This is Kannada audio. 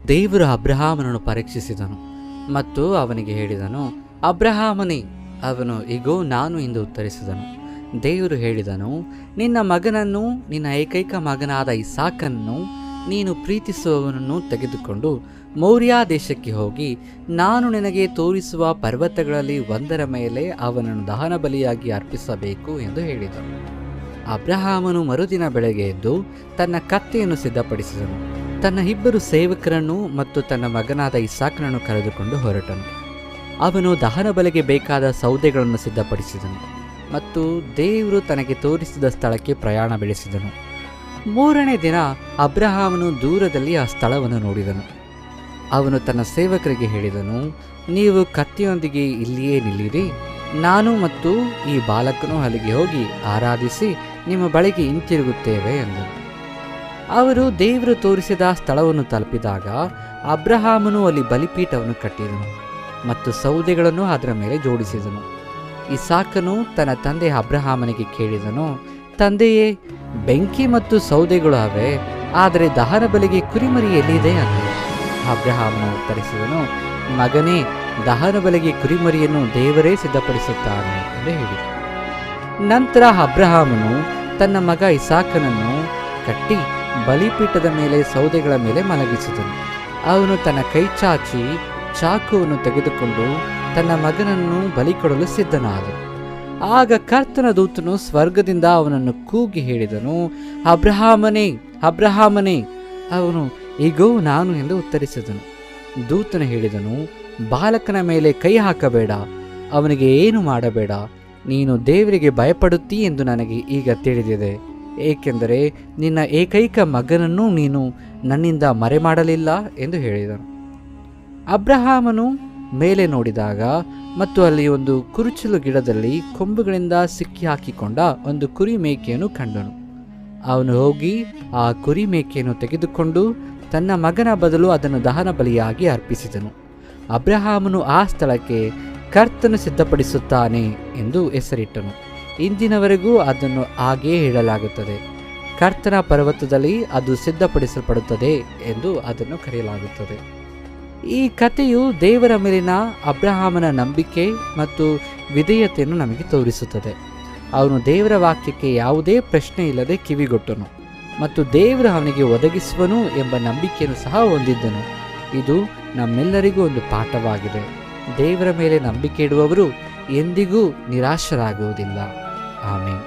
ದೇವರು ಅಬ್ರಹಾಮನನ್ನು ಪರೀಕ್ಷಿಸಿದನು ಮತ್ತು ಅವನಿಗೆ ಹೇಳಿದನು, ಅಬ್ರಹಾಮನೇ. ಅವನು, ಇಗೋ ನಾನು ಎಂದು ಉತ್ತರಿಸಿದನು. ದೇವರು ಹೇಳಿದನು, ನಿನ್ನ ಮಗನನ್ನು, ನಿನ್ನ ಏಕೈಕ ಮಗನಾದ ಇಸಾಕನನ್ನು, ನೀನು ಪ್ರೀತಿಸುವವನನ್ನು ತೆಗೆದುಕೊಂಡು ಮೋರಿಯಾ ದೇಶಕ್ಕೆ ಹೋಗಿ ನಾನು ನಿನಗೆ ತೋರಿಸುವ ಪರ್ವತಗಳಲ್ಲಿ ಒಂದರ ಮೇಲೆ ಅವನನ್ನು ದಹನ ಬಲಿಯಾಗಿ ಅರ್ಪಿಸಬೇಕು ಎಂದು ಹೇಳಿದನು. ಅಬ್ರಹಾಮನು ಮರುದಿನ ಬೆಳಗ್ಗೆ ಎದ್ದು ತನ್ನ ಕತ್ತೆಯನ್ನು ಸಿದ್ಧಪಡಿಸಿದನು. ತನ್ನ ಇಬ್ಬರು ಸೇವಕರನ್ನು ಮತ್ತು ತನ್ನ ಮಗನಾದ ಇಸಾಕನನ್ನು ಕರೆದುಕೊಂಡು ಹೊರಟನು. ಅವನು ದಹನ ಬಲಿಗೆ ಬೇಕಾದ ಸೌದೆಗಳನ್ನು ಸಿದ್ಧಪಡಿಸಿದನು ಮತ್ತು ದೇವರು ತನಗೆ ತೋರಿಸಿದ ಸ್ಥಳಕ್ಕೆ ಪ್ರಯಾಣ ಬೆಳೆಸಿದನು. 3ನೇ ದಿನ ಅಬ್ರಹಾಮನು ದೂರದಲ್ಲಿ ಆ ಸ್ಥಳವನ್ನು ನೋಡಿದನು. ಅವನು ತನ್ನ ಸೇವಕರಿಗೆ ಹೇಳಿದನು, ನೀವು ಕತ್ತಿಯೊಂದಿಗೆ ಇಲ್ಲಿಯೇ ನಿಲ್ಲಿರಿ, ನಾನು ಮತ್ತು ಈ ಬಾಲಕನು ಅಲ್ಲಿಗೆ ಹೋಗಿ ಆರಾಧಿಸಿ ನಿಮ್ಮ ಬಳಿಗೆ ಹಿಂತಿರುಗುತ್ತೇವೆ ಎಂದನು. ಅವರು ದೇವರು ತೋರಿಸಿದ ಸ್ಥಳವನ್ನು ತಲುಪಿದಾಗ ಅಬ್ರಹಾಮನು ಅಲ್ಲಿ ಬಲಿಪೀಠವನ್ನು ಕಟ್ಟಿದನು ಮತ್ತು ಸೌದೆಗಳನ್ನು ಅದರ ಮೇಲೆ ಜೋಡಿಸಿದನು. ಇಸಾಕನು ತನ್ನ ತಂದೆ ಅಬ್ರಹಾಮನಿಗೆ ಕೇಳಿದನು, ತಂದೆಯೇ, ಬೆಂಕಿ ಮತ್ತು ಸೌದೆಗಳು ಅವೆ, ಆದರೆ ದಹನ ಬಲಿಗೆ ಕುರಿಮರಿ ಎಲ್ಲಿದೆ ಅಂದನು. ಅಬ್ರಹಾಮನು ಉತ್ತರಿಸಿದನು, ಮಗನೇ, ದಹನ ಬಲಿಗೆ ಕುರಿಮರಿಯನ್ನು ದೇವರೇ ಸಿದ್ಧಪಡಿಸುತ್ತಾನೆ ಎಂದು ಹೇಳಿದನು. ನಂತರ ಅಬ್ರಹಾಮನು ತನ್ನ ಮಗ ಇಸಾಕನನ್ನು ಕಟ್ಟಿ ಬಲಿಪೀಠದ ಮೇಲೆ ಸೌದೆಗಳ ಮೇಲೆ ಮಲಗಿಸಿದನು. ಅವನು ತನ್ನ ಕೈ ಚಾಚಿ ಚಾಕುವನ್ನು ತೆಗೆದುಕೊಂಡು ತನ್ನ ಮಗನನ್ನು ಬಲಿ ಕೊಡಲು ಸಿದ್ಧನಾದನು. ಆಗ ಕರ್ತನ ದೂತನು ಸ್ವರ್ಗದಿಂದ ಅವನನ್ನು ಕೂಗಿ ಹೇಳಿದನು, ಅಬ್ರಹಾಮನೇ, ಅಬ್ರಹಾಮನೇ. ಅವನು, ಇಗೋ ನಾನು ಎಂದು ಉತ್ತರಿಸಿದನು. ದೂತನು ಹೇಳಿದನು, ಬಾಲಕನ ಮೇಲೆ ಕೈ ಹಾಕಬೇಡ, ಅವನಿಗೆ ಏನು ಮಾಡಬೇಡ. ನೀನು ದೇವರಿಗೆ ಭಯಪಡುತ್ತೀ ಎಂದು ನನಗೆ ಈಗ ತಿಳಿದಿದೆ, ಏಕೆಂದರೆ ನಿನ್ನ ಏಕೈಕ ಮಗನನ್ನು ನೀನು ನನ್ನಿಂದ ಮರೆಮಾಡಲಿಲ್ಲ ಎಂದು ಹೇಳಿದನು. ಅಬ್ರಹಾಮನು ಮೇಲೆ ನೋಡಿದಾಗ ಮತ್ತು ಅಲ್ಲಿ ಒಂದು ಕುರುಚಲು ಗಿಡದಲ್ಲಿ ಕೊಂಬುಗಳಿಂದ ಸಿಕ್ಕಿ ಹಾಕಿಕೊಂಡ ಒಂದು ಕುರಿ ಮೇಕೆಯನ್ನು ಕಂಡನು. ಅವನು ಹೋಗಿ ಆ ಕುರಿ ಮೇಕೆಯನ್ನು ತೆಗೆದುಕೊಂಡು ತನ್ನ ಮಗನ ಬದಲು ಅದನ್ನು ದಹನ ಬಲಿಯಾಗಿ ಅರ್ಪಿಸಿದನು. ಅಬ್ರಹಾಮನು ಆ ಸ್ಥಳಕ್ಕೆ ಕರ್ತನು ಸಿದ್ಧಪಡಿಸುತ್ತಾನೆ ಎಂದು ಹೆಸರಿಟ್ಟನು. ಇಂದಿನವರೆಗೂ ಅದನ್ನು ಹಾಗೇ ಹೇಳಲಾಗುತ್ತದೆ. ಕರ್ತನ ಪರ್ವತದಲ್ಲಿ ಅದು ಸಿದ್ಧಪಡಿಸಲ್ಪಡುತ್ತದೆ ಎಂದು ಅದನ್ನು ಕರೆಯಲಾಗುತ್ತದೆ. ಈ ಕಥೆಯು ದೇವರ ಮೇಲಿನ ಅಬ್ರಹಾಮನ ನಂಬಿಕೆ ಮತ್ತು ವಿಧೇಯತೆಯನ್ನು ನಮಗೆ ತೋರಿಸುತ್ತದೆ. ಅವನು ದೇವರ ವಾಕ್ಯಕ್ಕೆ ಯಾವುದೇ ಪ್ರಶ್ನೆ ಇಲ್ಲದೆ ಕಿವಿಗೊಟ್ಟನು ಮತ್ತು ದೇವರು ಅವನಿಗೆ ಒದಗಿಸುವನು ಎಂಬ ನಂಬಿಕೆಯನ್ನು ಸಹ ಹೊಂದಿದ್ದನು. ಇದು ನಮ್ಮೆಲ್ಲರಿಗೂ ಒಂದು ಪಾಠವಾಗಿದೆ. ದೇವರ ಮೇಲೆ ನಂಬಿಕೆ ಇಡುವವರು ಎಂದಿಗೂ ನಿರಾಶರಾಗುವುದಿಲ್ಲ. ಆಮೆನ್.